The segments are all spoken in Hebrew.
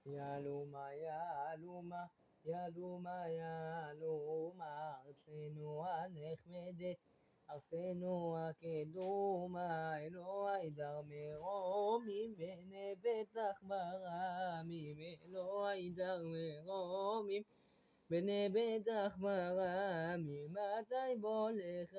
יהלומה יהלומה יהלומה יהלומה ארצנו הנחמדת ארצנו הקדומה אלוהי דר מרומים בני בטח ברמים אלוהי דר מרומים בני בטח ברמים מתי בוא לך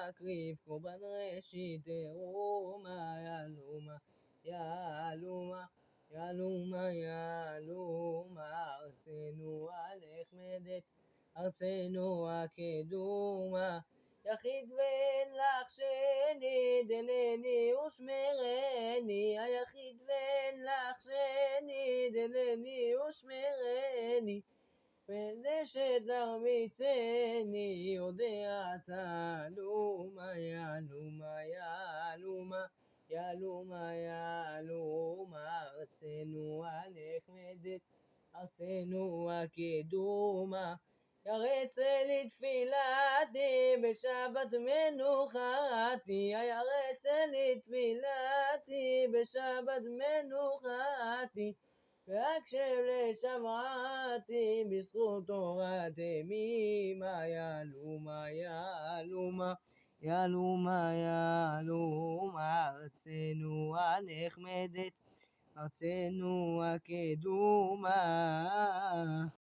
אקריב קורבן ראשית תרומה יהלומה יהלומה יהלומה יהלומה ארצנו הנחמדת ארצנו הקדומה יחיד ואין לך שני דלני ושמרני היחיד ואין לך שני דלני ושמרני ונשת תרביצני יודע תעלומה יהלומה יהלומה יהלומה יהלומה ארצנו הנחמדת ארצנו הקדומה ירצה לי תפילתי בשבת מנוחתי ירצה לי תפילתי בשבת מנוחתי והקשב לשמעתי בזכות תורת ימימה יהלומה יהלומה יהלומה יהלומה ארצנו הנחמדת ארצנו הקדומה